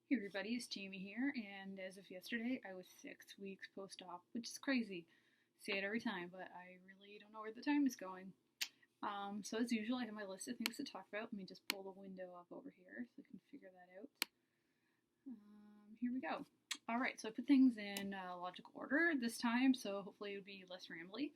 Hey everybody, it's Jamie here, and as of yesterday, I was 6 weeks post-op, which is crazy. Say it every time, but I really don't know where the time is going. So as usual, I have my list of things to talk about. Let me just pull the window up over here so I can figure that out. Here we go. All right, so I put things in logical order this time, so hopefully it'll be less rambly.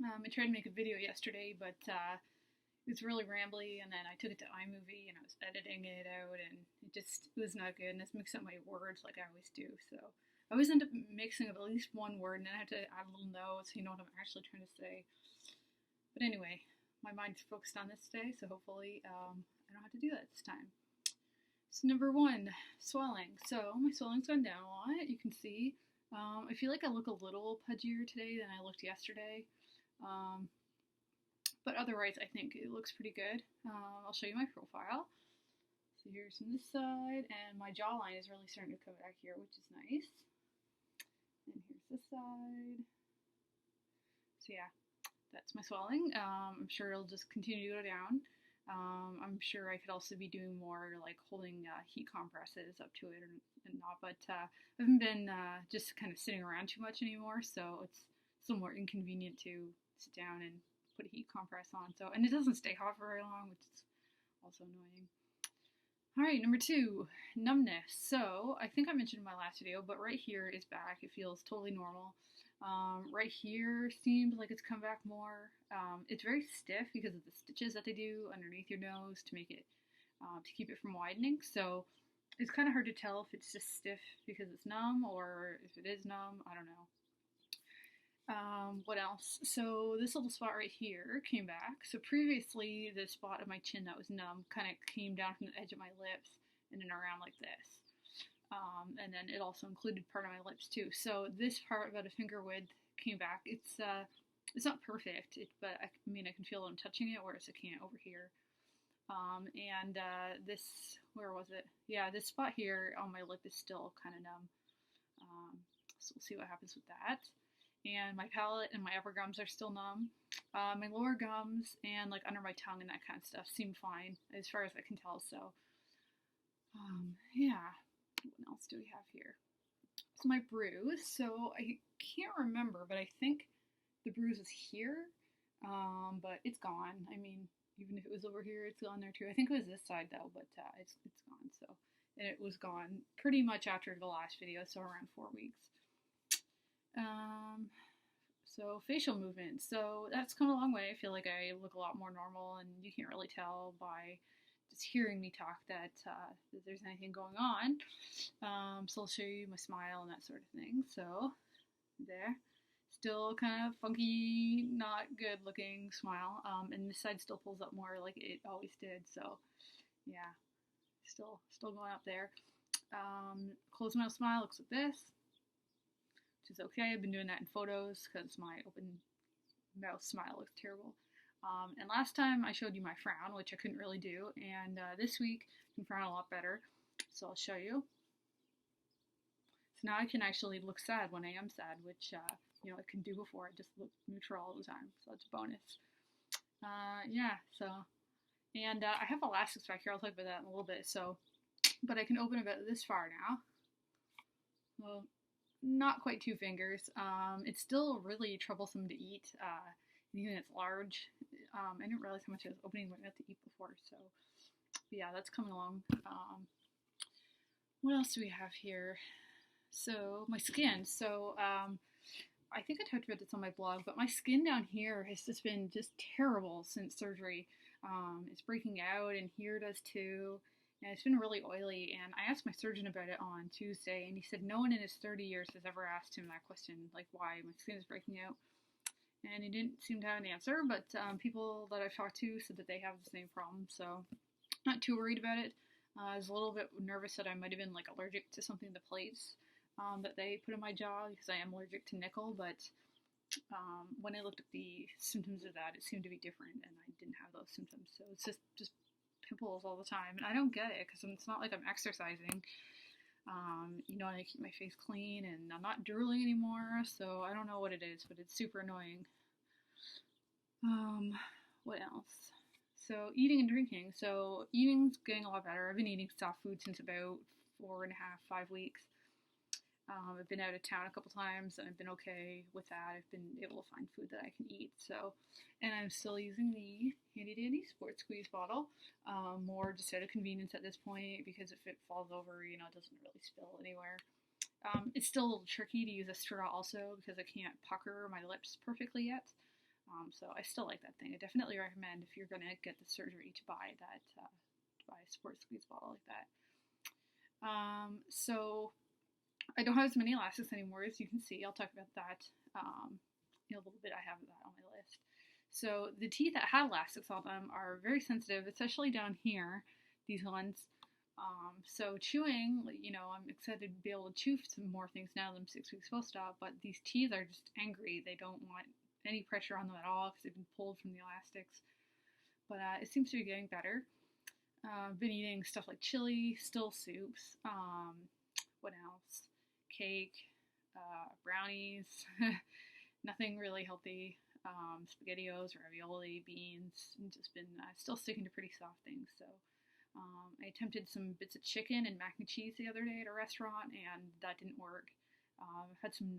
I tried to make a video yesterday, but it was really rambly, and then I took it to iMovie and I was editing it out, and it was not good. And it's mixing up my words like I always do. So I always end up mixing up at least one word, and then I have to add a little note so you know what I'm actually trying to say. But anyway, my mind's focused on this today, so hopefully I don't have to do that this time. So number one, swelling. So my swelling's gone down a lot. You can see. I feel like I look a little pudgier today than I looked yesterday. But otherwise, I think it looks pretty good. I'll show you my profile. So here's from this side, and my jawline is really starting to come back here, which is nice. And here's this side. So yeah, that's my swelling. I'm sure it'll just continue to go down. I'm sure I could also be doing more, like holding heat compresses up to it and not, but I haven't been just kind of sitting around too much anymore, so it's a little more inconvenient to sit down and put a heat compress on. So, and it doesn't stay hot for very long, which is also annoying. All right, number two, numbness. So I think I mentioned in my last video, but right here is back. It feels totally normal. Right here seems like it's come back more. It's very stiff because of the stitches that they do underneath your nose to make it, to keep it from widening. So it's kind of hard to tell if it's just stiff because it's numb or if it is numb. I don't know. What else? So this little spot right here came back. So previously, the spot of my chin that was numb kind of came down from the edge of my lips and then around like this. And then it also included part of my lips too. So this part about a finger width came back. It's not perfect, but I mean I can feel them touching it, whereas I can't over here. This, where was it? Yeah, this spot here on my lip is still kind of numb. So we'll see what happens with that. And my palate and my upper gums are still numb. My lower gums and like under my tongue and that kind of stuff seem fine as far as I can tell. So, yeah. What else do we have here? So my bruise. So I can't remember, but I think the bruise is here, but it's gone. I mean, even if it was over here, it's gone there too. I think it was this side though, but it's gone. So, and it was gone pretty much after the last video, so around 4 weeks. So facial movement. So that's come a long way. I feel like I look a lot more normal, and you can't really tell by just hearing me talk that there's anything going on. So I'll show you my smile and that sort of thing. So there. Still kind of funky, not good looking smile. And this side still pulls up more like it always did. So yeah, still going up there. Closed mouth smile looks like this, which is okay. I've been doing that in photos because my open mouth smile looks terrible. And last time I showed you my frown, which I couldn't really do, and this week I can frown a lot better, so I'll show you. So now I can actually look sad when I am sad, which you know I couldn't do before. I just looked neutral all the time, so that's a bonus. Yeah, so, and I have elastics back here. I'll talk about that in a little bit. So, but I can open about this far now. Well, not quite 2 fingers. It's still really troublesome to eat, even if it's large. I didn't realize how much I was opening my mouth to eat before, so yeah, that's coming along. What else do we have here? So my skin. So I think I talked about this on my blog, but my skin down here has just been just terrible since surgery. It's breaking out, and here does too. And it's been really oily, and I asked my surgeon about it on Tuesday, and he said no one in his 30 years has ever asked him that question, like why my skin is breaking out. And he didn't seem to have an answer, but people that I've talked to said that they have the same problem, so not too worried about it. I was a little bit nervous that I might have been like allergic to something in the plates that they put in my jaw, because I am allergic to nickel, but when I looked at the symptoms of that, it seemed to be different, and I didn't have those symptoms, so it's just pimples all the time, and I don't get it because it's not like I'm exercising. You know, I keep my face clean, and I'm not drooling anymore, so I don't know what it is, but it's super annoying. What else? So eating and drinking. So eating's getting a lot better. I've been eating soft food since about 4.5, 5 weeks. I've been out of town a couple times and I've been okay with that. I've been able to find food that I can eat. So, and I'm still using the handy dandy sports squeeze bottle, more just out of convenience at this point because if it falls over, it doesn't really spill anywhere. It's still a little tricky to use a straw also because I can't pucker my lips perfectly yet. So I still like that thing. I definitely recommend if you're gonna get the surgery to buy that, to buy a sports squeeze bottle like that. So I don't have as many elastics anymore, as you can see. I'll talk about that in a little bit. I have that on my list. So the teeth that have elastics on them are very sensitive, especially down here, these ones. So chewing, I'm excited to be able to chew some more things now that I'm 6 weeks post-op, but these teeth are just angry. They don't want any pressure on them at all because they've been pulled from the elastics. But it seems to be getting better. I've been eating stuff like chili, still soups, what else? Cake, brownies, nothing really healthy. SpaghettiOs, ravioli, beans. Just been still sticking to pretty soft things. So I attempted some bits of chicken and mac and cheese the other day at a restaurant, and that didn't work. I've had some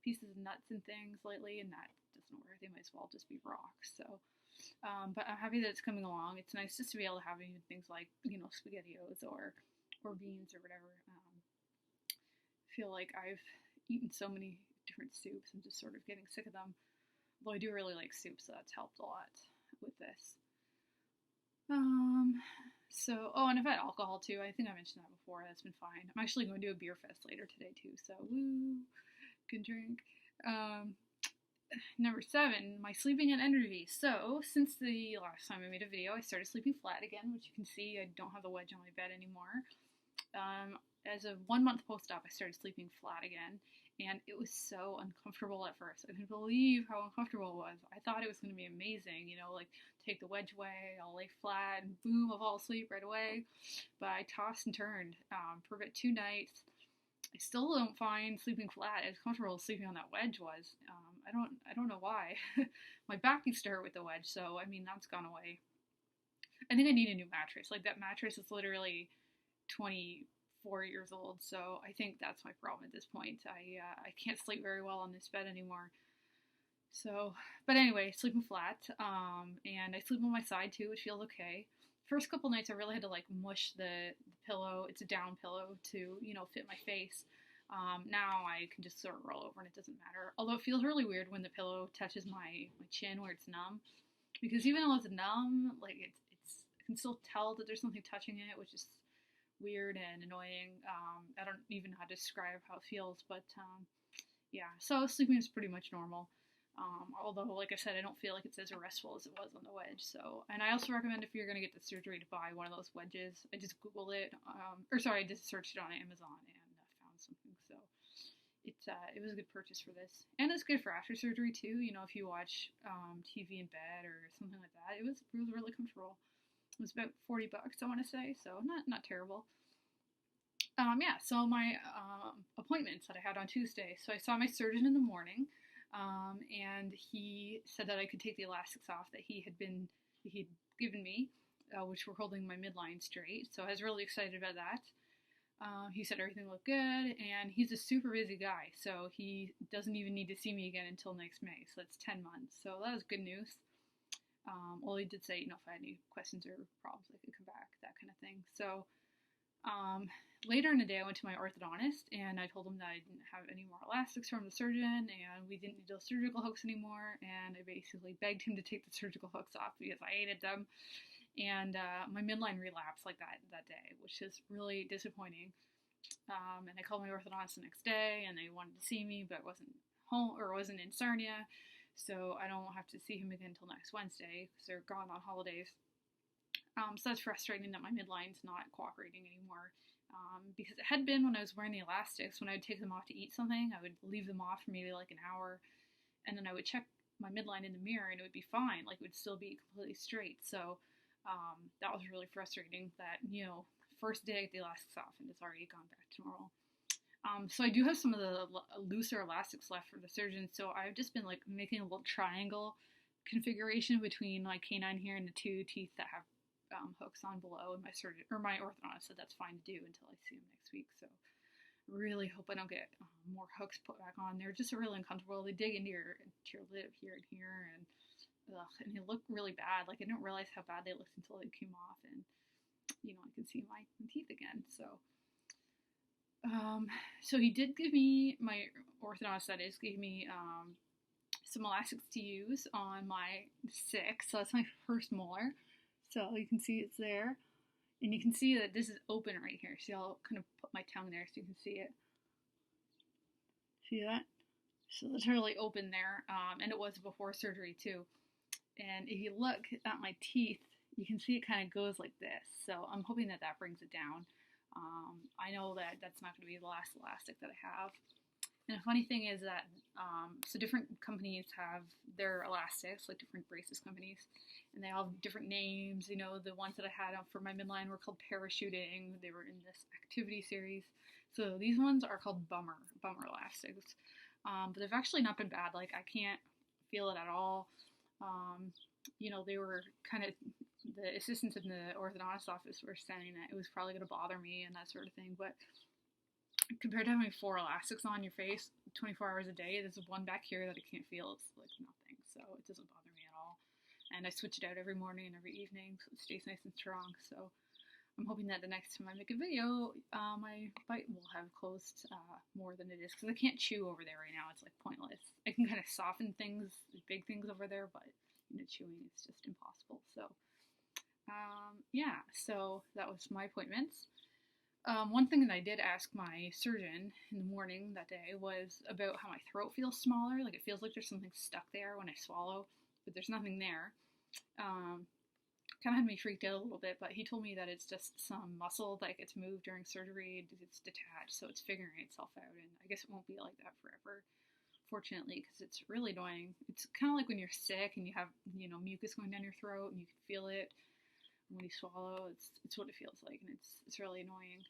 pieces of nuts and things lately, and that doesn't work. They might as well just be rocks. So, but I'm happy that it's coming along. It's nice just to be able to have even things like SpaghettiOs or beans or whatever. I feel like I've eaten so many different soups. I'm just sort of getting sick of them. Though I do really like soup, so that's helped a lot with this. And I've had alcohol too. I think I mentioned that before. That's been fine. I'm actually going to do a beer fest later today too, so woo, can drink. Number 7, my sleeping and energy. So since the last time I made a video, I started sleeping flat again, which you can see I don't have the wedge on my bed anymore. As of 1 month post-op, I started sleeping flat again, and it was so uncomfortable at first. I couldn't believe how uncomfortable it was. I thought it was going to be amazing, like take the wedge away, I'll lay flat, and boom, I'll fall asleep right away. But I tossed and turned for about 2 nights. I still don't find sleeping flat as comfortable as sleeping on that wedge was. I don't know why. My back used to hurt with the wedge, so that's gone away. I think I need a new mattress. Like that mattress is literally 24 years old, so I think that's my problem at this point. I can't sleep very well on this bed anymore. So, but anyway, sleeping flat, and I sleep on my side too, which feels okay. First couple nights I really had to mush the pillow. It's a down pillow to, fit my face. Now I can just sort of roll over and it doesn't matter. Although it feels really weird when the pillow touches my chin where it's numb. Because even though it's numb, I can still tell that there's something touching it, which is weird and annoying. I don't even know how to describe how it feels, but yeah. So sleeping is pretty much normal. Although, like I said, I don't feel like it's as restful as it was on the wedge. So, and I also recommend if you're going to get the surgery to buy one of those wedges. I just Googled it, I just searched it on Amazon and found something. So, it was a good purchase for this, and it's good for after surgery too. If you watch TV in bed or something like that, it was really comfortable. It was about $40, I want to say, so not terrible. Yeah. So my appointments that I had on Tuesday. So I saw my surgeon in the morning. And he said that I could take the elastics off that he'd given me, which were holding my midline straight. So I was really excited about that. He said everything looked good, and he's a super busy guy, so he doesn't even need to see me again until next May. So that's 10 months. So that was good news. Well, he did say, if I had any questions or problems, I could come back, that kind of thing. So later in the day, I went to my orthodontist, and I told him that I didn't have any more elastics from the surgeon, and we didn't need those surgical hooks anymore, and I basically begged him to take the surgical hooks off because I hated them, and my midline relapsed like that day, which is really disappointing. And I called my orthodontist the next day, and they wanted to see me, but wasn't home, or wasn't in Sarnia, so I don't have to see him again until next Wednesday, because they're gone on holidays. So that's frustrating that my midline's not cooperating anymore. Because it had been when I was wearing the elastics, when I would take them off to eat something, I would leave them off for maybe an hour, and then I would check my midline in the mirror, and it would be fine. It would still be completely straight. So that was really frustrating that, first day I get the elastics off, and it's already gone back to normal. So I do have some of the looser elastics left for the surgeon, so I've just been making a little triangle configuration between my canine here and the 2 teeth that have hooks on below, and my surgeon or my orthodontist said that's fine to do until I see him next week. So I really hope I don't get more hooks put back on. They're just really uncomfortable. They dig into your lip here and here, and they look really bad. Like I didn't realize how bad they looked until they came off, and I can see my teeth again. So he did give me, my orthodontist that is, gave me some elastics to use on my 6th, so that's my first molar. So you can see it's there, and you can see that this is open right here. See, I'll kind of put my tongue there so you can see it. See that? So it's really open there, and it was before surgery too. And if you look at my teeth, you can see it kind of goes like this. So I'm hoping that brings it down. I know that that's not going to be the last elastic that I have. And the funny thing is that, so different companies have their elastics, like different braces companies, and they all have different names. The ones that I had for my midline were called parachuting. They were in this activity series. So these ones are called bummer elastics. But they've actually not been bad. Like I can't feel it at all. They were kind of, the assistants in the orthodontist office were saying that it was probably going to bother me and that sort of thing, but compared to having 4 elastics on your face 24 hours a day, there's one back here that I can't feel. It's like nothing, so it doesn't bother me at all. And I switch it out every morning and every evening, so it stays nice and strong. So I'm hoping that the next time I make a video, my bite will have closed more than it is, because I can't chew over there right now. It's like pointless. I can kind of soften things, big things over there, but chewing is just impossible. So yeah, so that was my appointments. One thing that I did ask my surgeon in the morning that day was about how my throat feels smaller. Like it feels like there's something stuck there when I swallow, but there's nothing there. Kind of had me freaked out a little bit, but he told me that it's just some muscle that gets moved during surgery. It's detached, so it's figuring itself out, and I guess it won't be like that forever, fortunately, because it's really annoying. It's kind of like when you're sick and you have, mucus going down your throat and you can feel it when you swallow. It's what it feels like, and it's really annoying.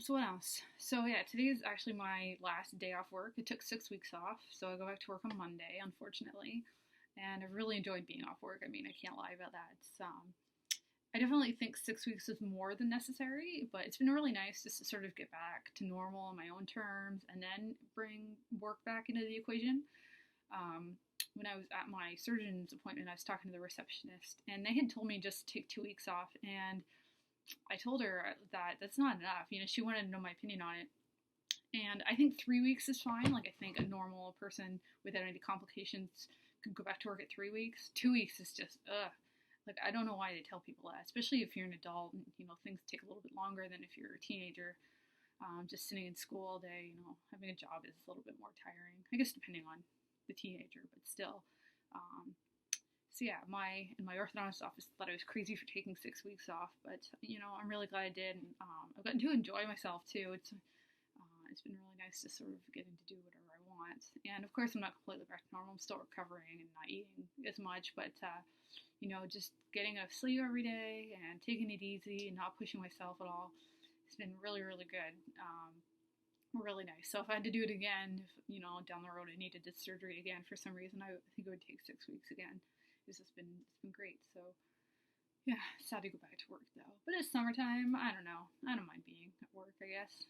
So what else? So yeah, today is actually my last day off work. I took 6 weeks off, so I go back to work on Monday, unfortunately. And I've really enjoyed being off work. I mean, I can't lie about that. I definitely think 6 weeks is more than necessary, but it's been really nice just to sort of get back to normal on my own terms and then bring work back into the equation. When I was at my surgeon's appointment, I was talking to the receptionist, and they had told me just to take 2 weeks off, and I told her that that's not enough. She wanted to know my opinion on it. And I think 3 weeks is fine. Like, I think a normal person without any complications could go back to work at 3 weeks. 2 weeks is just, ugh. Like, I don't know why they tell people that, especially if you're an adult and, things take a little bit longer than if you're a teenager. Just sitting in school all day, having a job is a little bit more tiring. I guess depending on the teenager, but still. So yeah, my orthodontist office thought I was crazy for taking 6 weeks off, but I'm really glad I did. And I've gotten to enjoy myself too. It's been really nice to sort of getting to do whatever I want. And of course, I'm not completely back to normal. I'm still recovering and not eating as much, but just getting enough sleep every day and taking it easy and not pushing myself at all. It's been really, really good. Really nice. So if I had to do it again, down the road I needed this surgery again for some reason, I think it would take 6 weeks again. It's been great. So yeah, sad to go back to work though. But it's summertime. I don't know. I don't mind being at work, I guess.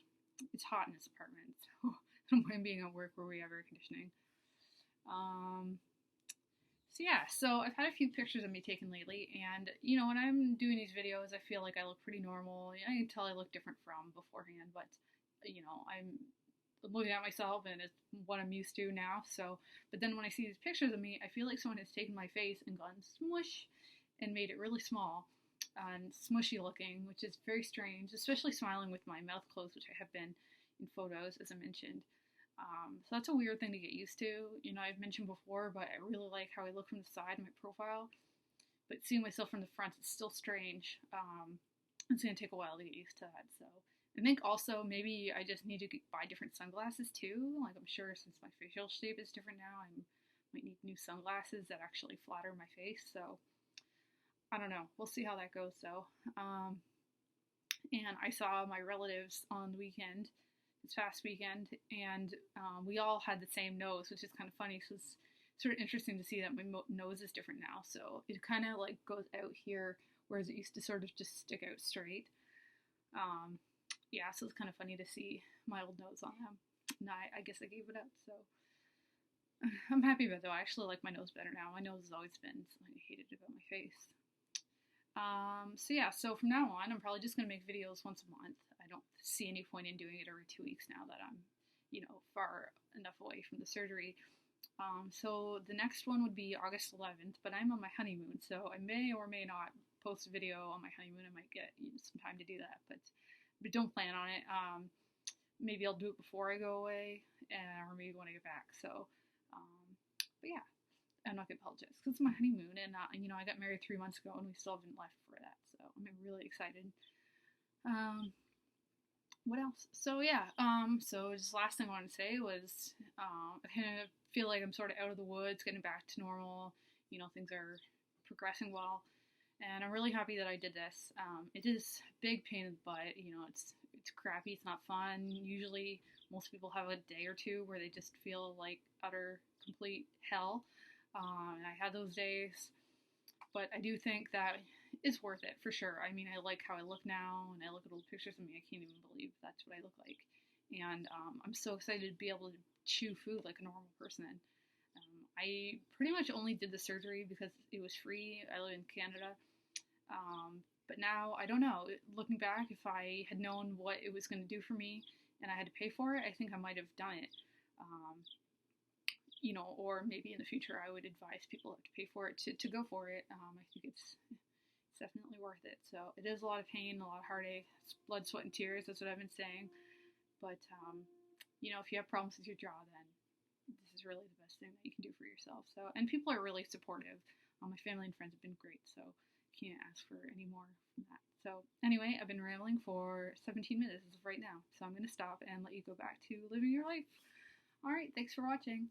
It's hot in this apartment, so I don't mind being at work where we have air conditioning. So yeah, so I've had a few pictures of me taken lately, and when I'm doing these videos, I feel like I look pretty normal. I can tell I look different from beforehand, but I'm looking at myself and it's what I'm used to now. So, but then when I see these pictures of me, I feel like someone has taken my face and gone smush and made it really small and smushy looking, which is very strange, especially smiling with my mouth closed, which I have been in photos, as I mentioned. So that's a weird thing to get used to. I've mentioned before, but I really like how I look from the side in my profile. But seeing myself from the front is still strange. It's going to take a while to get used to that. So I think also maybe I just need to buy different sunglasses too. Like, I'm sure since my facial shape is different now, I might need new sunglasses that actually flatter my face. So I don't know. We'll see how that goes though. And I saw my relatives on the weekend, this past weekend, and we all had the same nose, which is kind of funny because sort of interesting to see that my nose is different now. So it kind of like goes out here, whereas it used to sort of just stick out straight. Yeah, so it's kind of funny to see my old nose on them. And I guess I gave it up, so I'm happy about it though. I actually like my nose better now. My nose has always been something I hated about my face. So yeah, so from now on, I'm probably just going to make videos once a month. I don't see any point in doing it every 2 weeks now that I'm, far enough away from the surgery. So the next one would be August 11th, but I'm on my honeymoon, so I may or may not post a video on my honeymoon. I might get some time to do that, but don't plan on it. Maybe I'll do it before I go away, or maybe when I get back. So, but yeah. I'm not gonna apologize because it's my honeymoon, and I got married 3 months ago, and we still haven't left for that. So I'm really excited. What else? So yeah. So just last thing I wanted to say was, I kind of feel like I'm sort of out of the woods, getting back to normal. Things are progressing well, and I'm really happy that I did this. It is a big pain in the butt. It's crappy. It's not fun. Usually, most people have a day or two where they just feel like utter, complete hell. And I had those days, but I do think that it's worth it for sure. I mean, I like how I look now, and I look at old pictures of me. I can't even believe that's what I look like. And I'm so excited to be able to chew food like a normal person. I pretty much only did the surgery because it was free. I live in Canada. But now, I don't know. Looking back, if I had known what it was going to do for me and I had to pay for it, I think I might have done it. Or maybe in the future I would advise people to pay for it to go for it. I think it's definitely worth it. So it is a lot of pain, a lot of heartache, blood, sweat, and tears. That's what I've been saying. But, if you have problems with your jaw, then this is really the best thing that you can do for yourself. So, and people are really supportive. My family and friends have been great, so can't ask for any more from that. So anyway, I've been rambling for 17 minutes as of right now. So I'm going to stop and let you go back to living your life. All right, thanks for watching.